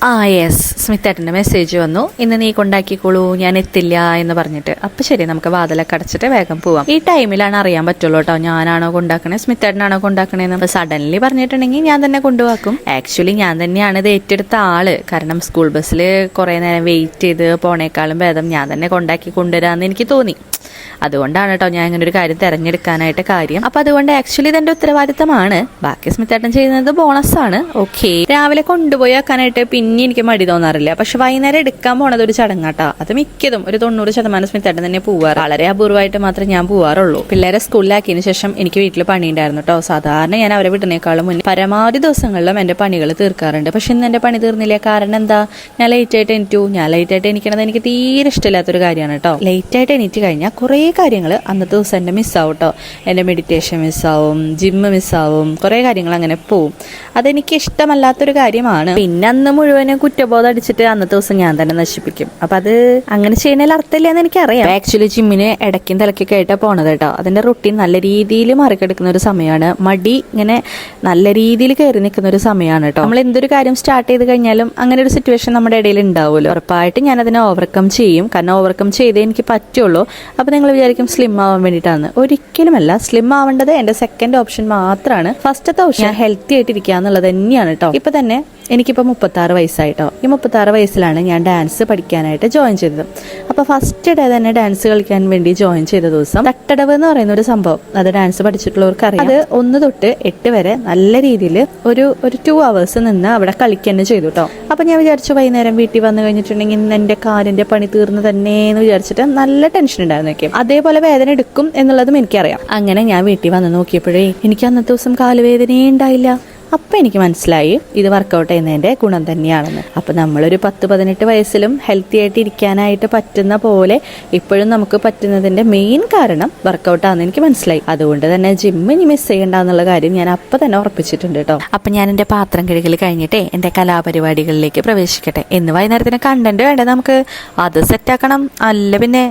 Yes, സ്മിത്തേട്ടൻ്റെ message വന്നു. ഇന്ന് നീ കൊണ്ടാക്കിക്കോളൂ, ഞാൻ എത്തില്ല എന്ന് പറഞ്ഞിട്ട്. അപ്പം ശരി, നമുക്ക് വാതിലൊക്കെ അടച്ചിട്ട് വേഗം പോവാം. ഈ ടൈമിലാണ് അറിയാൻ പറ്റുള്ളൂ കേട്ടോ, ഞാനാണോ കൊണ്ടാക്കണേ സ്മിത്തേട്ടനാണോ കൊണ്ടാക്കണേന്ന്. അപ്പോൾ സഡൻലി പറഞ്ഞിട്ടുണ്ടെങ്കിൽ ഞാൻ തന്നെ കൊണ്ടുപോക്കും. ആക്ച്വലി ഞാൻ തന്നെയാണ് ഇത് ഏറ്റെടുത്ത ആള്. കാരണം സ്കൂൾ ബസ്സിൽ കുറേ നേരം വെയിറ്റ് ചെയ്ത് പോണേക്കാളും ഭേദം ഞാൻ തന്നെ കൊണ്ടാക്കി കൊണ്ടുവരാമെന്ന് എനിക്ക് തോന്നി. അതുകൊണ്ടാണ് കേട്ടോ ഞാൻ ഇങ്ങനെ ഒരു കാര്യം തിരഞ്ഞെടുക്കാനായിട്ട് കാര്യം. അപ്പൊ അതുകൊണ്ട് ആക്ച്വലി ഇതെന്റെ ഉത്തരവാദിത്തമാണ്. ബാക്കി സ്മിത്തേട്ടൻ ചെയ്യുന്നത് ബോണസാണ്. ഓക്കെ, രാവിലെ കൊണ്ടുപോയി വെക്കാനായിട്ട് പിന്നെ എനിക്ക് മടി തോന്നാറില്ല. പക്ഷെ വൈകുന്നേരം എടുക്കാൻ പോണത് ഒരു ചടങ്ങാട്ടാ. അത് മിക്കതും ഒരു 90% സ്മിത്തേട്ടൻ തന്നെ പോവാറ്. വളരെ അപൂർവമായിട്ട് മാത്രമേ ഞാൻ പോവാറുള്ളൂ. പിള്ളേരെ സ്കൂളിലാക്കിയതിനു ശേഷം എനിക്ക് വീട്ടിൽ പണി ഉണ്ടായിരുന്നു കേട്ടോ. സാധാരണ ഞാൻ അവരെ വിടുന്നേക്കാളും മുന്നേ പരമാവധി ദിവസങ്ങളിലും എന്റെ പണികൾ തീർക്കാറുണ്ട്. പക്ഷെ ഇന്ന് എന്റെ പണി തീർന്നില്ല. കാരണം എന്താ, ഞാൻ ലേറ്റ് ആയിട്ട് എണീറ്റു. ഞാൻ ലേറ്റ് ആയിട്ട് എണീക്കണത് എനിക്ക് തീരെ ഇഷ്ടമില്ലാത്തൊരു കാര്യമാണ് കേട്ടോ. ലേറ്റ് ആയിട്ട് എണീറ്റ് കഴിഞ്ഞാൽ കുറേ കാര്യങ്ങൾ അന്നത്തെ ദിവസം എൻ്റെ മിസ്സാവും കേട്ടോ. എൻ്റെ മെഡിറ്റേഷൻ മിസ്സാവും, ജിമ്മ് മിസ്സാവും, കുറേ കാര്യങ്ങൾ അങ്ങനെ പോവും. അതെനിക്ക് ഇഷ്ടമല്ലാത്തൊരു കാര്യമാണ്. പിന്നെ അന്ന് മുഴുവനും കുറ്റബോധം അടിച്ചിട്ട് അന്നത്തെ ദിവസം ഞാൻ തന്നെ നശിപ്പിക്കും. അപ്പം അത് അങ്ങനെ ചെയ്യുന്നതിൽ അർത്ഥമില്ല എന്ന് എനിക്കറിയാം. ആക്ച്വലി ജിമ്മിന് ഇടയ്ക്കും തലയ്ക്കൊക്കെ ആയിട്ടാണ് പോണത് കേട്ടോ. അതിൻ്റെ റൊട്ടീൻ നല്ല രീതിയിൽ മറികെടുക്കുന്ന ഒരു സമയമാണ്. മടി ഇങ്ങനെ നല്ല രീതിയിൽ കയറി നിൽക്കുന്ന ഒരു സമയമാണ് കേട്ടോ. നമ്മൾ എന്തൊരു കാര്യം സ്റ്റാർട്ട് ചെയ്ത് കഴിഞ്ഞാലും അങ്ങനെ ഒരു സിറ്റുവേഷൻ നമ്മുടെ ഇടയിൽ ഉണ്ടാവുമല്ലോ. ഉറപ്പായിട്ട് ഞാൻ അതിനെ ഓവർകം ചെയ്യും. കാരണം ഓവർകം ചെയ്തേ എനിക്ക് പറ്റുള്ളൂ. അപ്പം നിങ്ങൾ വിചാരിക്കും സ്ലിം ആവാൻ വേണ്ടിയിട്ടാണ്. ഒരിക്കലുമല്ല. സ്ലിം ആവേണ്ടത് എന്റെ സെക്കൻഡ് ഓപ്ഷൻ മാത്രമാണ്. ഫസ്റ്റത്തെ ഓപ്ഷൻ ഹെൽത്തി ആയിട്ടിരിക്കുക എന്നുള്ളത് തന്നെയാണ് കേട്ടോ. ഇപ്പൊ തന്നെ എനിക്കിപ്പോൾ 36 വയസ്സായിട്ടോ. ഈ 36 വയസ്സിലാണ് ഞാൻ ഡാൻസ് പഠിക്കാനായിട്ട് ജോയിൻ ചെയ്തത്. അപ്പോൾ ഫസ്റ്റ് ഡേ തന്നെ ഡാൻസ് കളിക്കാൻ വേണ്ടി ജോയിൻ ചെയ്ത ദിവസം തട്ടടവ് എന്ന് പറയുന്ന ഒരു സംഭവം, അത് ഡാൻസ് പഠിച്ചിട്ടുള്ളവർക്ക് അറിയാം. അത് 1 തൊട്ട് 8 വരെ നല്ല രീതിയിൽ ഒരു 2 hours നിന്ന് അവിടെ കളിക്കുക ചെയ്തു കേട്ടോ. അപ്പം ഞാൻ വിചാരിച്ചു വൈകുന്നേരം വീട്ടിൽ വന്നു കഴിഞ്ഞിട്ടുണ്ടെങ്കിൽ എൻ്റെ കാലിൻ്റെ പണി തീർന്നു തന്നെ എന്ന് വിചാരിച്ചിട്ട് നല്ല ടെൻഷൻ ഉണ്ടായിരുന്നു. അതേപോലെ വേദന എടുക്കും എന്നുള്ളതും എനിക്കറിയാം. അങ്ങനെ ഞാൻ വീട്ടിൽ വന്ന് നോക്കിയപ്പോഴേ എനിക്ക് അന്നത്തെ ദിവസം കാലുവേദനയേ ഉണ്ടായില്ല. അപ്പം എനിക്ക് മനസ്സിലായി ഇത് വർക്കൗട്ട് ചെയ്യുന്നതിൻ്റെ ഗുണം തന്നെയാണെന്ന്. അപ്പം നമ്മളൊരു 10-18 വയസ്സിലും ഹെൽത്തി ആയിട്ട് ഇരിക്കാനായിട്ട് പറ്റുന്ന പോലെ ഇപ്പോഴും നമുക്ക് പറ്റുന്നതിൻ്റെ മെയിൻ കാരണം വർക്കൗട്ടാണെന്ന് എനിക്ക് മനസ്സിലായി. അതുകൊണ്ട് തന്നെ ജിമ്മിന് മിസ് ചെയ്യണ്ടെന്നുള്ള കാര്യം ഞാൻ അപ്പം തന്നെ ഉറപ്പിച്ചിട്ടുണ്ട് കേട്ടോ. അപ്പം ഞാൻ എൻ്റെ പാത്രം കഴുകൽ കഴിഞ്ഞിട്ടേ എൻ്റെ കലാപരിപാടികളിലേക്ക് പ്രവേശിക്കട്ടെ. എന്ന് വൈകുന്നേരത്തിന് കണ്ടന്റ് വേണ്ടേ നമുക്ക്, അത് സെറ്റാക്കണം. അല്ല പിന്നെ